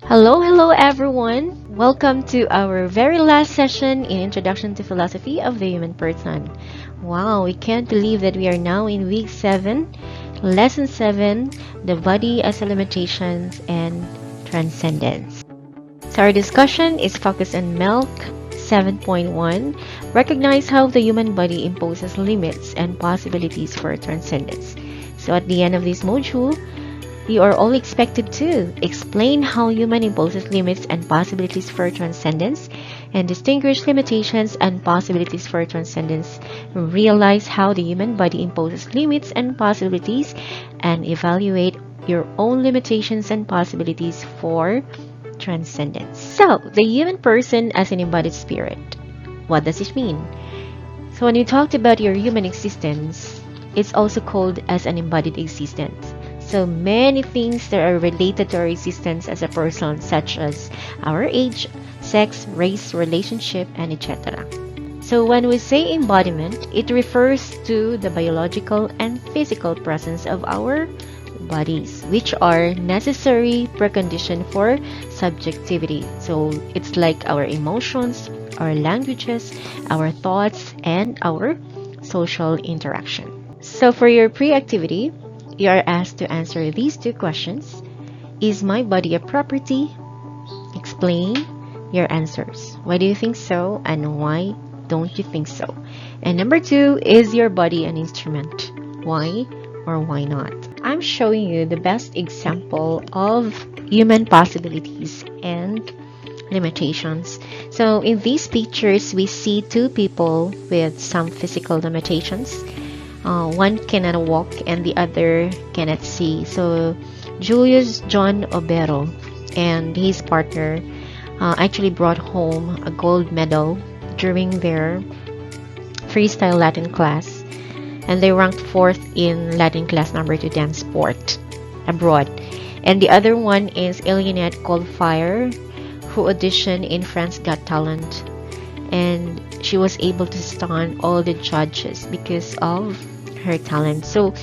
Hello everyone. Welcome to our very last session in Introduction to Philosophy of the Human Person. Wow, we can't believe that we are now in week 7, lesson 7, the body as a limitations and transcendence. So our discussion is focused on milk 7.1, recognize how the human body imposes limits and possibilities for transcendence. So at the end of this module, you are all expected to explain how human imposes limits and possibilities for transcendence, and distinguish limitations and possibilities for transcendence. Realize how the human body imposes limits and possibilities, and evaluate your own limitations and possibilities for transcendence. So, the human person as an embodied spirit. What does it mean? So, when we talked about your human existence, it's also called as an embodied existence. So many things that are related to our existence as a person, such as our age, sex, race, relationship, and etc. So when we say embodiment, it refers to the biological and physical presence of our bodies, which are necessary precondition for subjectivity. So it's like our emotions, our languages, our thoughts, and our social interaction. So for your pre-activity, you are asked to answer these two questions. Is my body a property? Explain your answers. Why do you think so, and why don't you think so? And number 2, is your body an instrument? Why or why not? I'm showing you the best example of human possibilities and limitations. So in these pictures, we see two people with some physical limitations. One cannot walk and the other cannot see. So Julius John Obero and his partner actually brought home a gold medal during their freestyle Latin class, and they ranked 4th in Latin class number 2 dance sport abroad. And the other one is Elianette Goldfire, who auditioned in France Got Talent, and she was able to stun all the judges because of her talent. So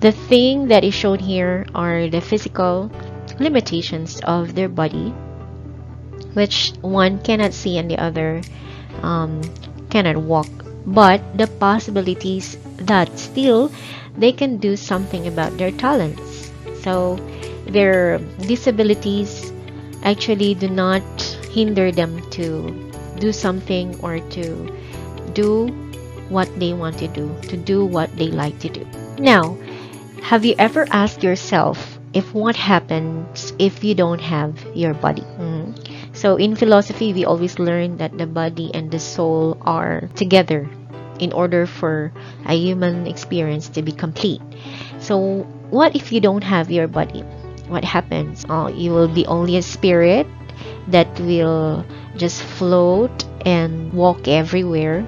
the thing that is shown here are the physical limitations of their body, which one cannot see and the other cannot walk, but the possibilities that still they can do something about their talents. So their disabilities actually do not hinder them to do something or to do what they want to do what they like to do. Now, have you ever asked yourself if what happens if you don't have your body? So in philosophy, we always learn that the body and the soul are together in order for a human experience to be complete. So what if you don't have your body? What happens? You will be only a spirit that will just float and walk everywhere.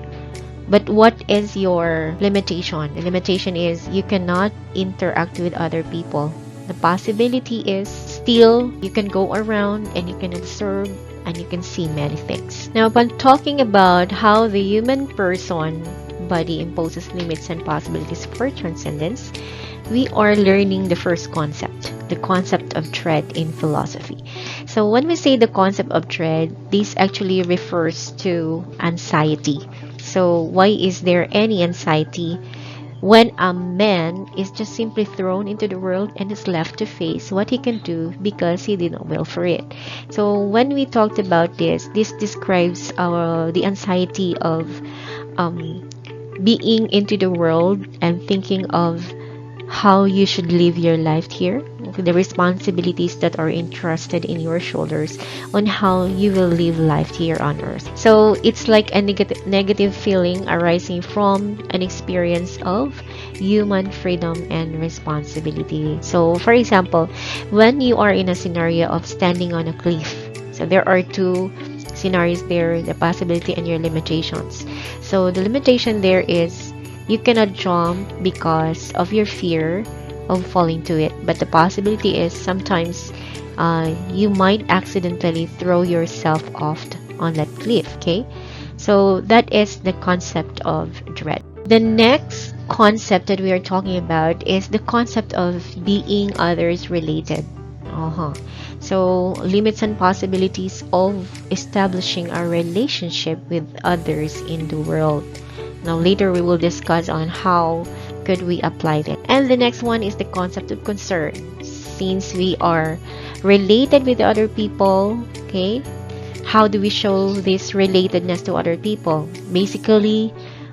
But what is your limitation? The limitation is you cannot interact with other people. The possibility is still you can go around and you can observe and you can see many things. Now, upon talking about how the human person body imposes limits and possibilities for transcendence, we are learning the first concept, the concept of dread in philosophy. So when we say the concept of dread, this actually refers to anxiety. So why is there any anxiety when a man is just simply thrown into the world and is left to face what he can do because he did not will for it? So when we talked about this describes the anxiety of being into the world and thinking of how you should live your life here, the responsibilities that are entrusted in your shoulders on how you will live life here on earth. So it's like a negative feeling arising from an experience of human freedom and responsibility. So for example, when you are in a scenario of standing on a cliff, so there are two scenarios there, the possibility and your limitations. So the limitation there is you cannot jump because of your fear of falling to it. But the possibility is sometimes you might accidentally throw yourself off on that cliff, okay? So that is the concept of dread. The next concept that we are talking about is the concept of being others related. Uh-huh. So, limits and possibilities of establishing our relationship with others in the world. Now, later we will discuss on how could we apply that. And the next one is the concept of concern. Since we are related with other people, okay, how do we show this relatedness to other people? Basically,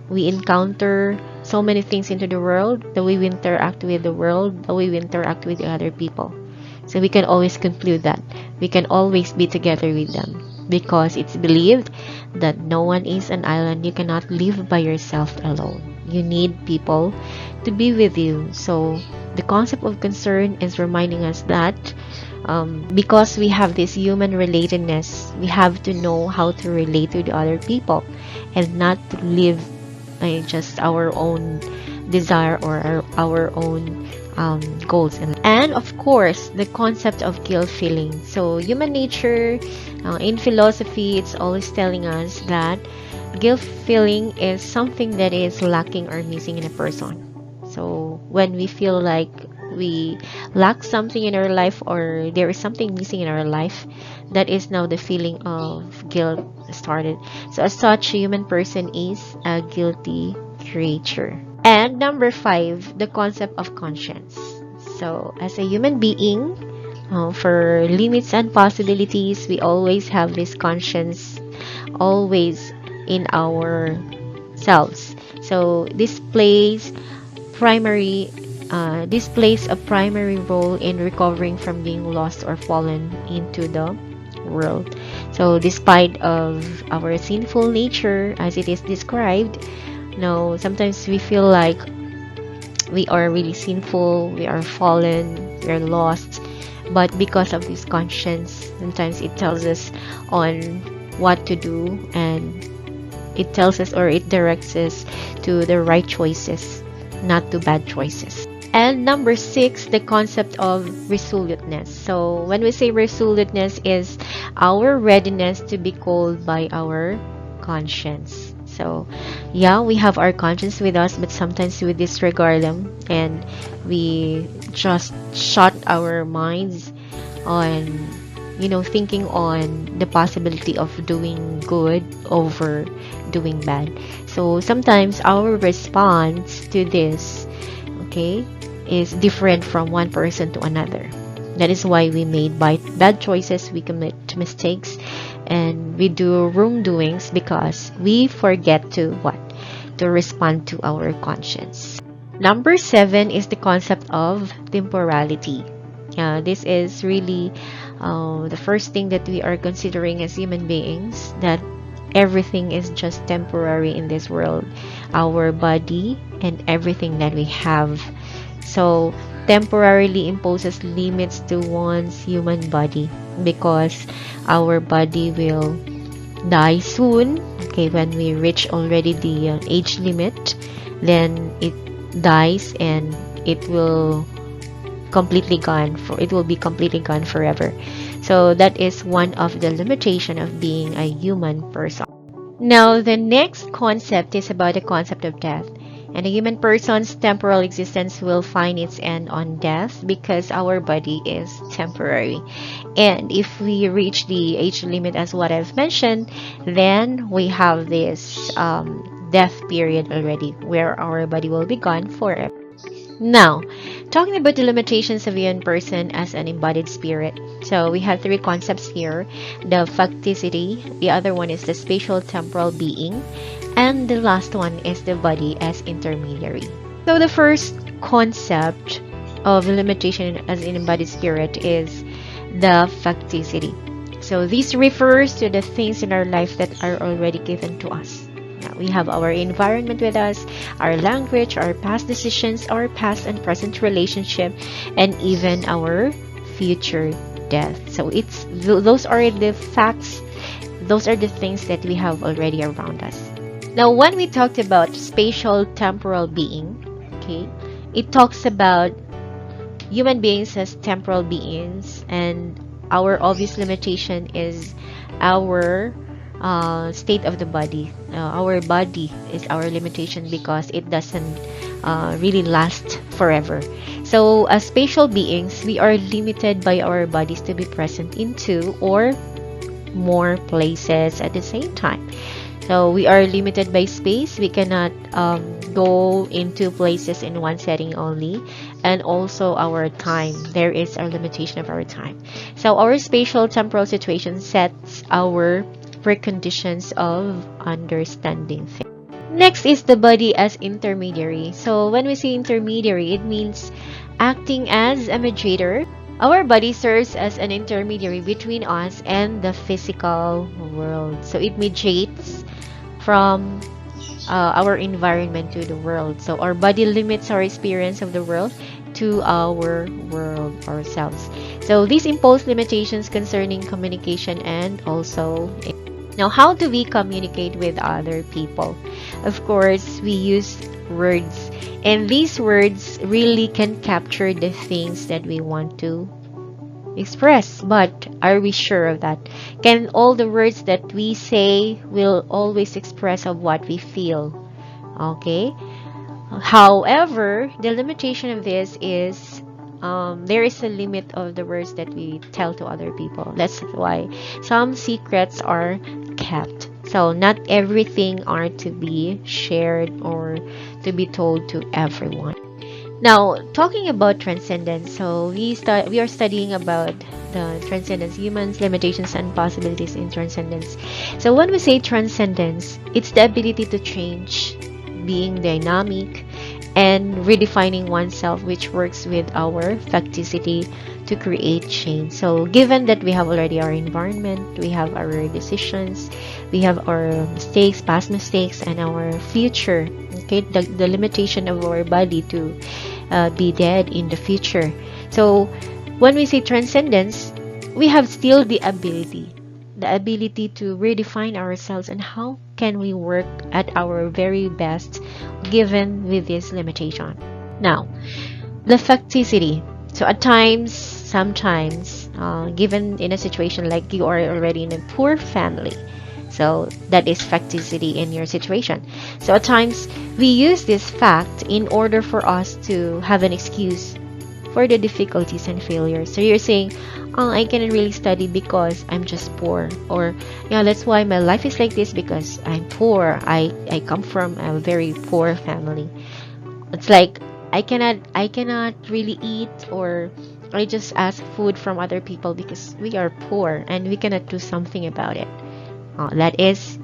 we encounter so many things into the world, the way we interact with the world, the way we interact with the other people. So we can always conclude that we can always be together with them because it's believed that no one is an island. You cannot live by yourself alone. You need people to be with you. So the concept of concern is reminding us that because we have this human relatedness, we have to know how to relate to the other people and not to live just our own desire or our own goals. And of course, the concept of guilt feeling. So human nature, in philosophy, it's always telling us that guilt feeling is something that is lacking or missing in a person. So when we feel like we lack something in our life or there is something missing in our life, that is now the feeling of guilt started. So as such, a human person is a guilty creature. And number 5, the concept of conscience. So as a human being, for limits and possibilities, we always have this conscience always in ourselves. So this plays a primary role in recovering from being lost or fallen into the world. So despite of our sinful nature as it is described, no, sometimes we feel like we are really sinful, we are fallen, we are lost, but because of this conscience, sometimes it tells us on what to do, and it tells us or it directs us to the right choices, not to bad choices. And number 6, the concept of resoluteness. So when we say resoluteness is our readiness to be called by our conscience. So yeah, we have our conscience with us, but sometimes we disregard them and we just shut our minds on thinking on the possibility of doing good over doing bad. So sometimes our response to this, okay, is different from one person to another. That is why we made bad choices, we commit mistakes, and we do wrongdoings because we forget to respond to our conscience. Number 7 is the concept of temporality. This is really the first thing that we are considering as human beings, that everything is just temporary in this world, our body and everything that we have. So temporarily imposes limits to one's human body because our body will die soon. Okay, when we reach already the age limit, then it dies and it will be completely gone forever. So that is one of the limitation of being a human person. Now the next concept is about the concept of death. And a human person's temporal existence will find its end on death because our body is temporary. And if we reach the age limit as what I've mentioned, then we have this death period already where our body will be gone forever. Now, talking about the limitations of a human person as an embodied spirit. So we have 3 concepts here. The facticity, the other one is the spatial temporal being, and the last one is the body as intermediary. So the first concept of limitation as an embodied spirit is the facticity. So this refers to the things in our life that are already given to us. We have our environment with us, our language, our past decisions, our past and present relationship, and even our future death. So those are the facts, those are the things that we have already around us. Now, when we talked about spatial temporal being, okay, it talks about human beings as temporal beings, and our obvious limitation is our state of the body. Our body is our limitation because it doesn't really last forever. So as spatial beings, we are limited by our bodies to be present in two or more places at the same time. So we are limited by space. We cannot go into places in one setting only, and also our time. There is a limitation of our time. So our spatial temporal situation sets our preconditions of understanding things. Next is the body as intermediary. So when we say intermediary, it means acting as a mediator. Our body serves as an intermediary between us and the physical world. So it mediates from our environment to the world. So our body limits our experience of the world to our world ourselves. So these impose limitations concerning communication and also now, how do we communicate with other people? Of course, we use words, and these words really can capture the things that we want to express. But are we sure of that? Can all the words that we say will always express of what we feel? Okay. However, the limitation of this is there is a limit of the words that we tell to other people. That's why some secrets are kept. So not everything are to be shared or to be told to everyone. Now, talking about transcendence, so we are studying about the transcendence, humans, limitations, and possibilities in transcendence. So when we say transcendence, it's the ability to change, being dynamic, and redefining oneself, which works with our facticity to create change. So given that we have already our environment, we have our decisions, we have our mistakes, past mistakes, and our future, okay, the limitation of our body to be dead in the future. So when we say transcendence, we have still the ability to redefine ourselves and how can we work at our very best given with this limitation. Now, the facticity. So at times, sometimes, given in a situation like you are already in a poor family, so that is facticity in your situation. So at times, we use this fact in order for us to have an excuse for the difficulties and failures. So you're saying, oh, I cannot really study because I'm just poor, or yeah, that's why my life is like this because I'm poor. I come from a very poor family. It's like I cannot really eat, or I just ask food from other people because we are poor and we cannot do something about it. That is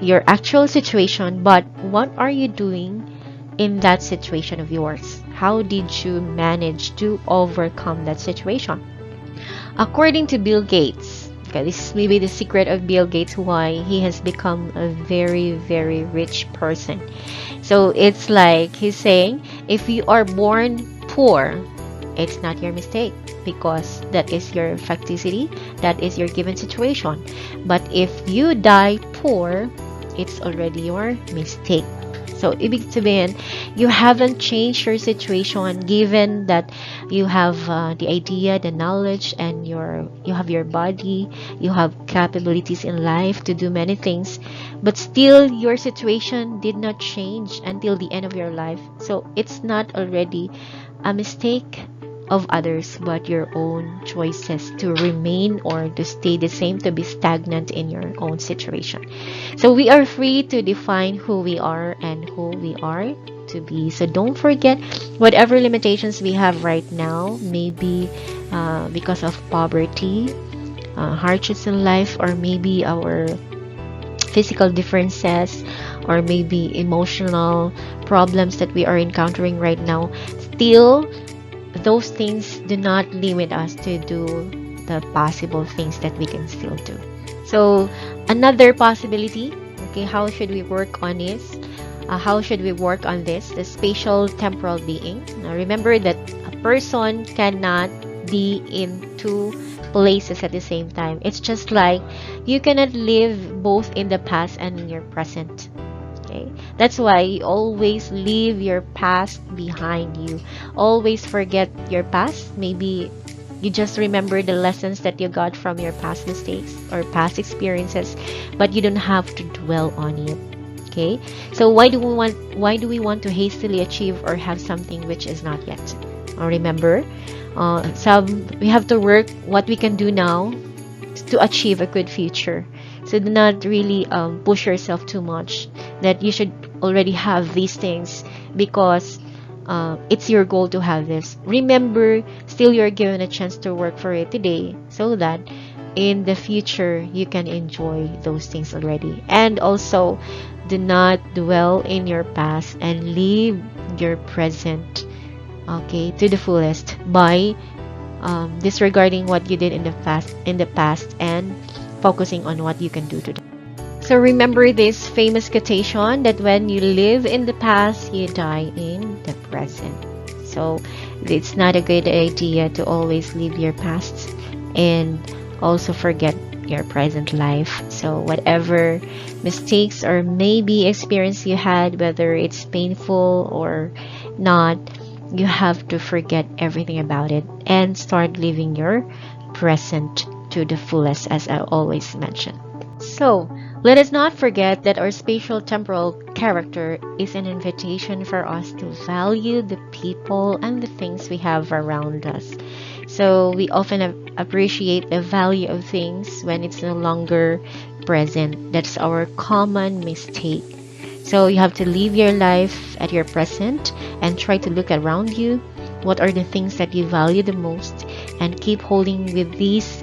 your actual situation, but what are you doing in that situation of yours? How did you manage to overcome that situation? According to Bill Gates, okay, this is maybe the secret of Bill Gates, why he has become a very, very rich person. So it's like he's saying, if you are born poor, it's not your mistake because that is your facticity, that is your given situation. But if you die poor, it's already your mistake. So, ibig sabihin, you haven't changed your situation given that you have the idea, the knowledge, and you have your body, you have capabilities in life to do many things, but still your situation did not change until the end of your life. So, it's not already a mistake of others, but your own choices to remain or to stay the same, to be stagnant in your own situation. So we are free to define who we are and who we are to be. So don't forget, whatever limitations we have right now, maybe because of poverty, hardships in life, or maybe our physical differences, or maybe emotional problems that we are encountering right now, still those things do not limit us to do the possible things that we can still do. So another possibility, okay, how should we work on this? How should we work on this? The spatial temporal being. Now remember that a person cannot be in two places at the same time. It's just like you cannot live both in the past and in your present. Okay? That's why you always leave your past behind you. Always forget your past. Maybe you just remember the lessons that you got from your past mistakes or past experiences, but you don't have to dwell on it. Okay, so why do we want to hastily achieve or have something which is not yet? Remember, we have to work what we can do now to achieve a good future. So do not really push yourself too much that you should already have these things because it's your goal to have this. Remember, still you're given a chance to work for it today so that in the future you can enjoy those things already. And also, do not dwell in your past and live your present, okay, to the fullest by disregarding what you did in the past and focusing on what you can do today. So remember this famous quotation that when you live in the past, you die in the present. So it's not a good idea to always live your past and also forget your present life. So whatever mistakes or maybe experience you had, whether it's painful or not, you have to forget everything about it and start living your present to the fullest, as I always mention. So, let us not forget that our spatial temporal character is an invitation for us to value the people and the things we have around us. So, we often appreciate the value of things when it's no longer present. That's our common mistake. So, you have to live your life at your present and try to look around you. What are the things that you value the most? And keep holding with these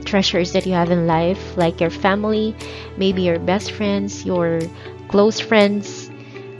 treasures that you have in life, like your family, maybe your best friends, your close friends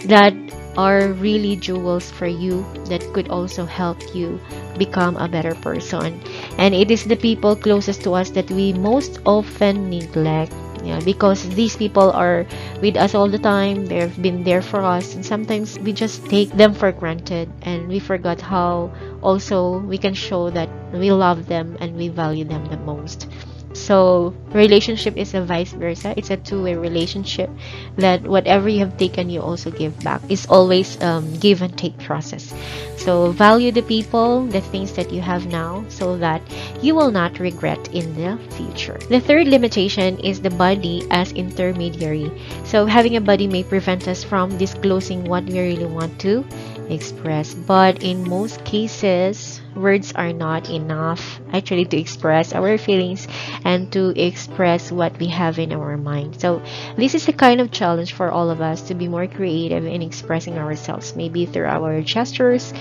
that are really jewels for you that could also help you become a better person. And it is the people closest to us that we most often neglect. Yeah, because these people are with us all the time. They've been there for us, and sometimes we just take them for granted and we forgot how also we can show that we love them and we value them the most. So relationship is a vice versa. It's a two-way relationship that whatever you have taken, you also give back. It's always give and take process. So value the people, the things that you have now, so that you will not regret in the future. The third limitation is the body as intermediary. So having a body may prevent us from disclosing what we really want to express, but in most cases words are not enough actually to express our feelings and to express what we have in our mind. So this is a kind of challenge for all of us to be more creative in expressing ourselves, maybe through our gestures.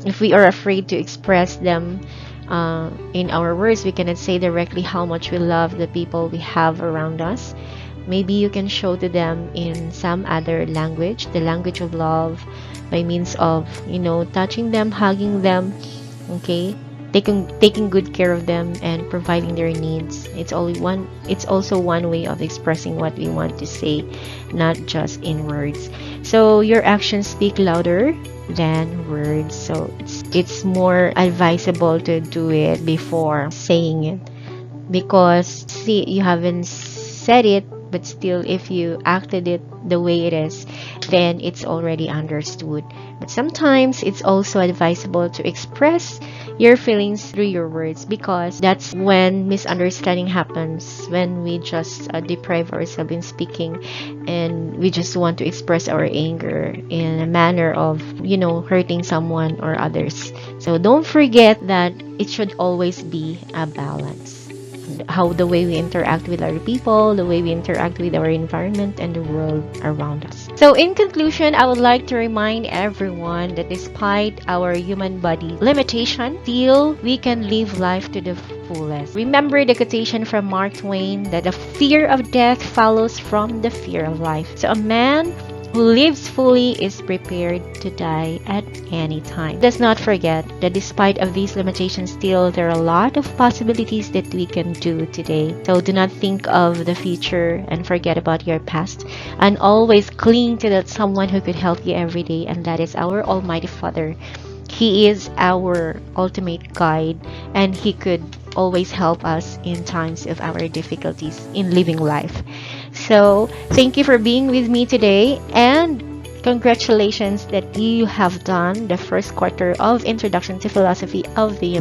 If we are afraid to express them in our words, we cannot say directly how much we love the people we have around us. Maybe you can show to them in some other language, the language of love, by means of, touching them, hugging them, okay, taking good care of them and providing their needs. It's also one way of expressing what we want to say, not just in words. So your actions speak louder than words. So it's more advisable to do it before saying it, because see, you haven't said it, but still if you acted it the way it is, then it's already understood. But sometimes it's also advisable to express your feelings through your words, because that's when misunderstanding happens, when we just deprive ourselves in speaking and we just want to express our anger in a manner of hurting someone or others. So don't forget that it should always be a balance. How the way we interact with other people, the way we interact with our environment and the world around us. So in conclusion, I would like to remind everyone that despite our human body limitation, still we can live life to the fullest. Remember the quotation from Mark Twain that the fear of death follows from the fear of life. So a man who lives fully is prepared to die at any time. Let's not forget that despite of these limitations, still there are a lot of possibilities that we can do today. So do not think of the future and forget about your past, and always cling to that someone who could help you every day, and that is our Almighty Father. He is our ultimate guide, and He could always help us in times of our difficulties in living life. So thank you for being with me today, and congratulations that you have done the first quarter of Introduction to Philosophy of the